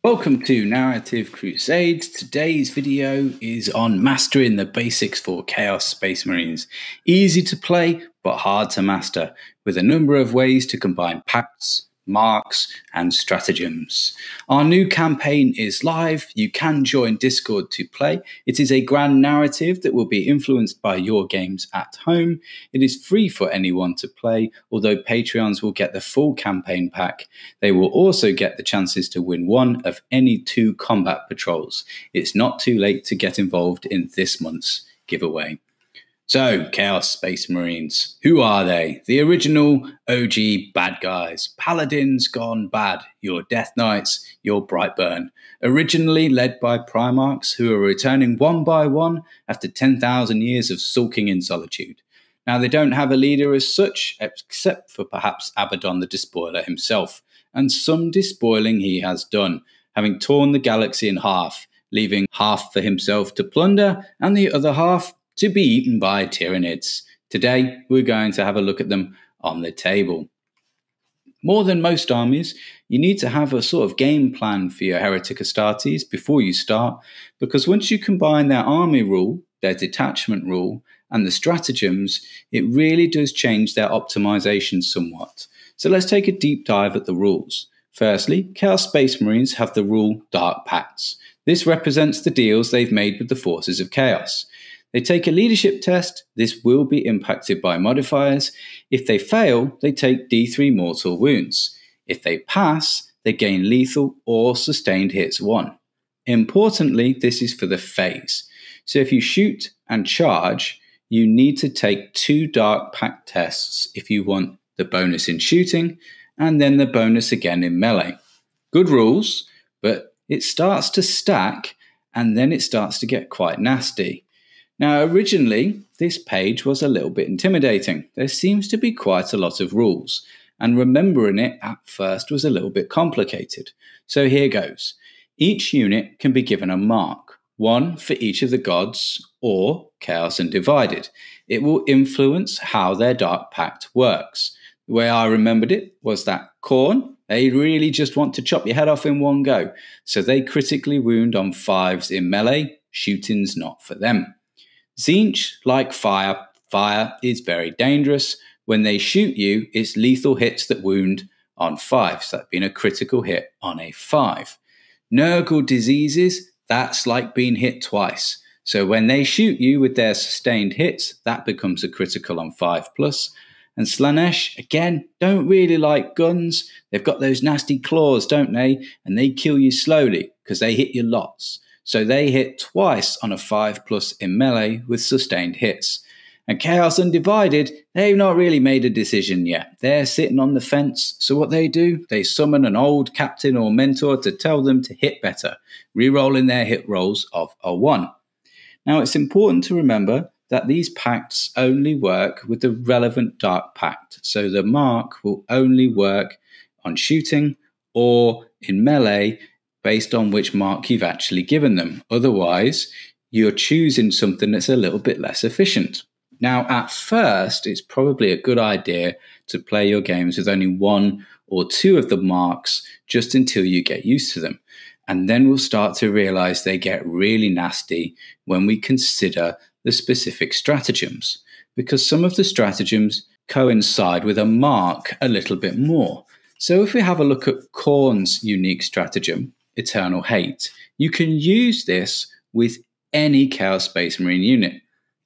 Welcome to Narrative Crusade. Today's video is on mastering the basics for Chaos Space Marines. Easy to play, but hard to master, with a number of ways to combine pacts, marks, and stratagems. Our new campaign is live. You can join Discord to play. It is a grand narrative that will be influenced by your games at home. It is free for anyone to play, although Patreons will get the full campaign pack. They will also get the chances to win one of any 2 combat patrols. It's not too late to get involved in this month's giveaway. So, Chaos Space Marines, who are they? The original OG bad guys. Paladins gone bad. Your Death Knights, your Brightburn. Originally led by Primarchs who are returning one by one after 10,000 years of sulking in solitude. Now, they don't have a leader as such, except for perhaps Abaddon the Despoiler himself, and some despoiling he has done, having torn the galaxy in half, leaving half for himself to plunder and the other half to be eaten by Tyranids. Today, we're going to have a look at them on the table. More than most armies, you need to have a sort of game plan for your Heretic Astartes before you start, because once you combine their army rule, their detachment rule, and the stratagems, it really does change their optimization somewhat. So let's take a deep dive at the rules. Firstly, Chaos Space Marines have the rule Dark Pacts. This represents the deals they've made with the forces of Chaos. They take a leadership test. This will be impacted by modifiers. If they fail, they take D3 mortal wounds. If they pass, they gain lethal or sustained hits 1. Importantly, this is for the phase. So if you shoot and charge, you need to take 2 Dark Pact tests if you want the bonus in shooting, and then the bonus again in melee. Good rules, but it starts to stack, and then it starts to get quite nasty. Now, originally, this page was a little bit intimidating. There seems to be quite a lot of rules, and remembering it at first was a little bit complicated. So here goes. Each unit can be given a mark, 1 for each of the gods, or Chaos and Divided. It will influence how their Dark Pact works. The way I remembered it was that Khorne, they really just want to chop your head off in one go, so they critically wound on 5s in melee. Shooting's not for them. Tzeentch like fire. Fire is very dangerous. When they shoot you, it's lethal hits that wound on 5s. That's been a critical hit on a 5. Nurgle diseases, that's like being hit twice. So when they shoot you with their sustained hits, that becomes a critical on 5+. And Slaanesh, again, don't really like guns. They've got those nasty claws, don't they? And they kill you slowly because they hit you lots. So they hit twice on a 5+ in melee with sustained hits. And Chaos Undivided, they've not really made a decision yet. They're sitting on the fence. So what they do, they summon an old captain or mentor to tell them to hit better, re-rolling their hit rolls of a 1. Now it's important to remember that these pacts only work with the relevant Dark Pact. So the mark will only work on shooting or in melee based on which mark you've actually given them. Otherwise, you're choosing something that's a little bit less efficient. Now, at first, it's probably a good idea to play your games with only 1 or 2 of the marks just until you get used to them. And then we'll start to realize they get really nasty when we consider the specific stratagems, because some of the stratagems coincide with a mark a little bit more. So if we have a look at Khorne's unique stratagem, Eternal Hate, you can use this with any Chaos Space Marine unit.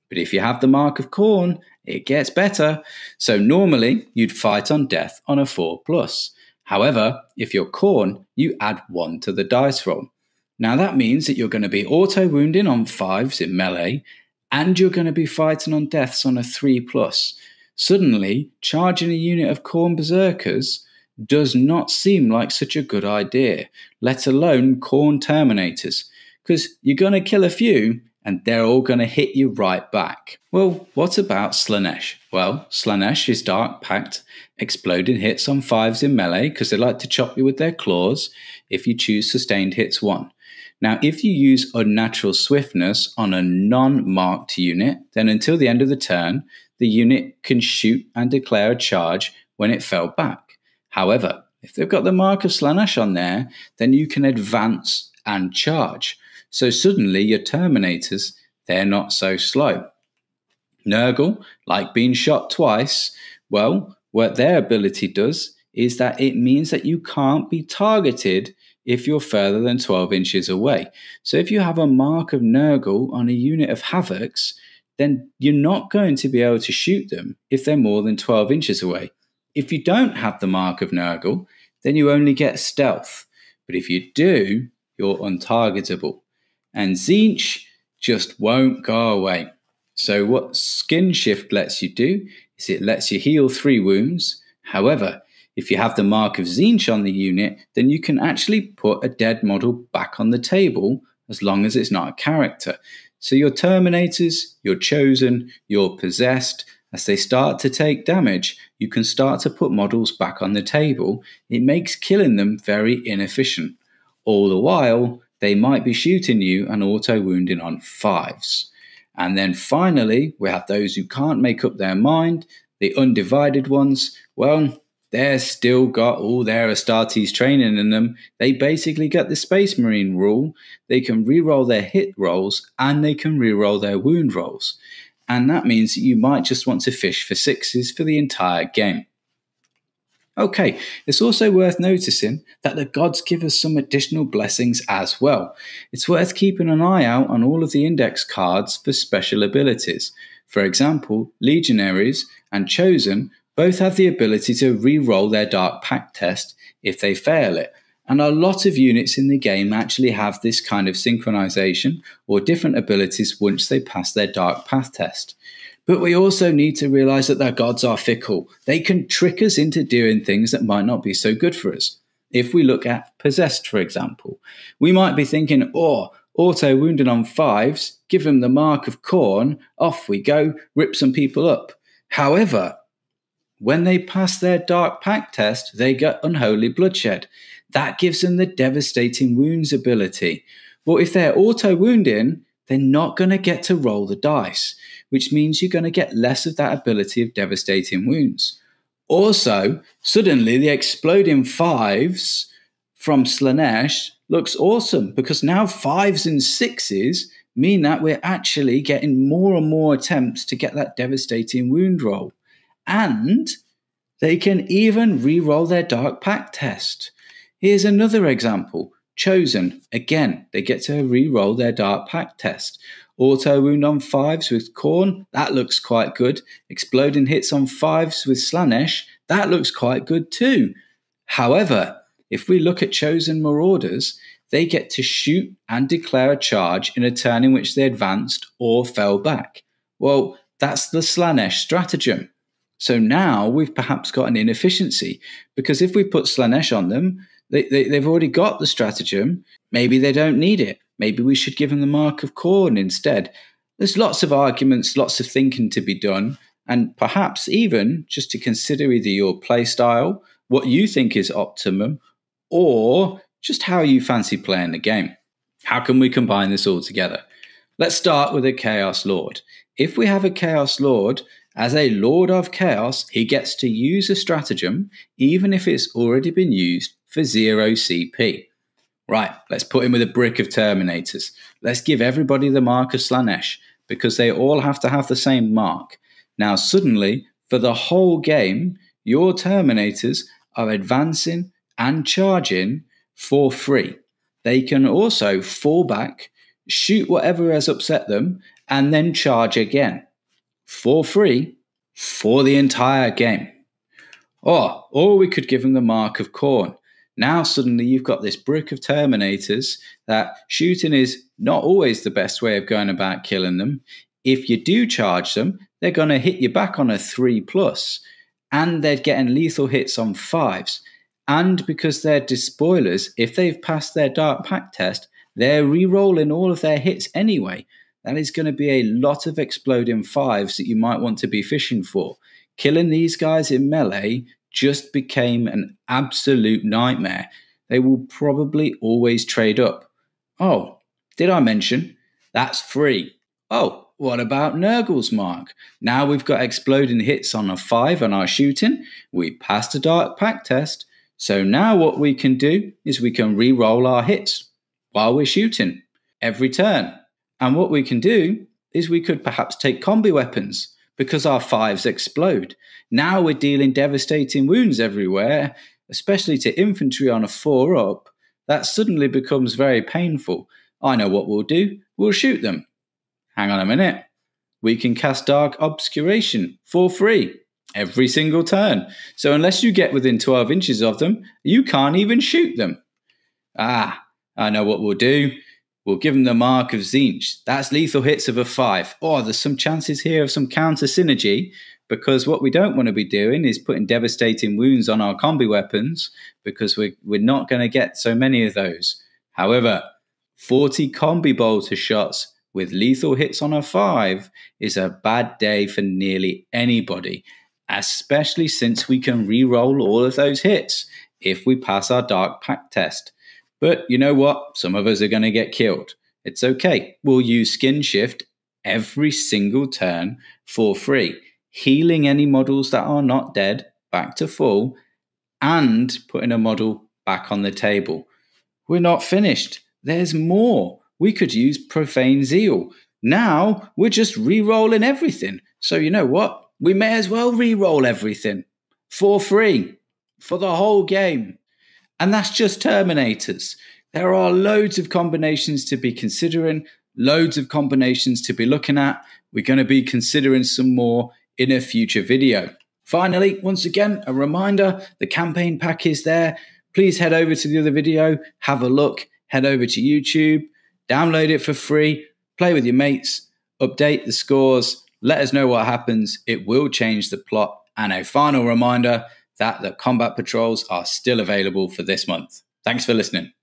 But if you have the mark of Khorne, it gets better. So normally you'd fight on death on a 4+. However, if you're Khorne, you add 1 to the dice roll. Now that means that you're going to be auto-wounding on 5s in melee, and you're going to be fighting on deaths on a 3+. Suddenly, charging a unit of Khorne Berserkers does not seem like such a good idea, let alone Khorne Terminators, because you're going to kill a few and they're all going to hit you right back. Well, what about Slaanesh? Well, Slaanesh is Dark Pact, exploding hits on 5s in melee because they like to chop you with their claws if you choose sustained hits 1. Now, if you use Unnatural Swiftness on a non-marked unit, then until the end of the turn, the unit can shoot and declare a charge when it fell back. However, If they've got the mark of Slanesh on there, then you can advance and charge. So suddenly your Terminators, they're not so slow. Nurgle, like being shot twice, well, what their ability does is that it means that you can't be targeted if you're further than 12 inches away. So if you have a mark of Nurgle on a unit of Havocs, then you're not going to be able to shoot them if they're more than 12 inches away. If you don't have the mark of Nurgle, then you only get stealth. But if you do, you're untargetable. And Tzeentch just won't go away. So what Skin Shift lets you do is it lets you heal 3 wounds. However, if you have the mark of Tzeentch on the unit, then you can actually put a dead model back on the table as long as it's not a character. So your Terminators, your Chosen, your Possessed, as they start to take damage, you can start to put models back on the table. It makes killing them very inefficient. All the while, they might be shooting you and auto-wounding on 5s. And then finally, we have those who can't make up their mind, the undivided ones. Well, they've still got all their Astartes training in them. They basically get the Space Marine rule. They can reroll their hit rolls and they can reroll their wound rolls. And that means that you might just want to fish for 6s for the entire game. Okay, it's also worth noticing that the gods give us some additional blessings as well. It's worth keeping an eye out on all of the index cards for special abilities. For example, Legionaries and Chosen both have the ability to re-roll their Dark Pact test if they fail it. And a lot of units in the game actually have this kind of synchronization or different abilities once they pass their Dark Path test. But we also need to realize that their gods are fickle. They can trick us into doing things that might not be so good for us. If we look at Possessed, for example, we might be thinking, auto-wounding on 5s, give them the mark of Khorne, off we go, rip some people up. However, when they pass their Dark Pact test, they get Unholy Bloodshed. That gives them the Devastating Wounds ability. Well, if they're auto-wounding, they're not going to get to roll the dice, which means you're going to get less of that ability of Devastating Wounds. Also, suddenly the exploding 5s from Slanesh looks awesome because now 5s and 6s mean that we're actually getting more and more attempts to get that Devastating Wound roll. And they can even re-roll their Dark Pact test. Here's another example. Chosen, again, they get to re-roll their Dark Pact test. Auto wound on 5s with Khorne, that looks quite good. Exploding hits on 5s with Slanesh, that looks quite good too. However, if we look at Chosen Marauders, they get to shoot and declare a charge in a turn in which they advanced or fell back. Well, that's the Slanesh stratagem. So now we've perhaps got an inefficiency because if we put Slanesh on them, they've already got the stratagem. Maybe they don't need it. Maybe we should give them the mark of Khorne instead. There's lots of arguments, lots of thinking to be done, and perhaps even just to consider either your play style, what you think is optimum, or just how you fancy playing the game. How can we combine this all together? Let's start with a Chaos Lord. If we have a Chaos Lord, as a Lord of Chaos, he gets to use a stratagem, even if it's already been used for 0 CP. Right, let's put him with a brick of Terminators. Let's give everybody the mark of Slanesh, because they all have to have the same mark. Now suddenly, for the whole game, your Terminators are advancing and charging for free. They can also fall back, shoot whatever has upset them, and then charge again. For free, for the entire game. Or we could give them the mark of Khorne. Now suddenly you've got this brick of Terminators that shooting is not always the best way of going about killing them. If you do charge them, they're going to hit you back on a 3+, and they're getting lethal hits on 5s. And because they're despoilers, if they've passed their Dark Pact test, they're re-rolling all of their hits anyway. That is going to be a lot of exploding 5s that you might want to be fishing for. Killing these guys in melee just became an absolute nightmare. They will probably always trade up. Oh, did I mention? That's free. Oh, what about Nurgle's mark? Now we've got exploding hits on a 5 on our shooting. We passed a Dark Pact test. So now what we can do is we can re-roll our hits while we're shooting every turn. And what we can do is we could perhaps take combi weapons because our 5s explode. Now we're dealing devastating wounds everywhere, especially to infantry on a 4 up. That suddenly becomes very painful. I know what we'll do. We'll shoot them. Hang on a minute. We can cast Dark Obscuration for free every single turn. So unless you get within 12 inches of them, you can't even shoot them. I know what we'll do. We'll give them the Mark of Tzeentch. That's lethal hits of a 5. Oh, there's some chances here of some counter synergy, because what we don't want to be doing is putting devastating wounds on our combi weapons, because we're not going to get so many of those. However, 40 combi bolter shots with lethal hits on a 5 is a bad day for nearly anybody, especially since we can re-roll all of those hits if we pass our Dark Pact test. But you know what? Some of us are going to get killed. It's okay. We'll use Skin Shift every single turn for free, healing any models that are not dead back to full and putting a model back on the table. We're not finished. There's more. We could use Profane Zeal. Now we're just re-rolling everything. So you know what? We may as well re-roll everything for free for the whole game. And that's just Terminators. There are loads of combinations to be considering, loads of combinations to be looking at. We're going to be considering some more in a future video. Finally, once again, a reminder, the campaign pack is there. Please head over to the other video, have a look, head over to YouTube, download it for free, play with your mates, update the scores, let us know what happens. It will change the plot. And a final reminder that the combat patrols are still available for this month. Thanks for listening.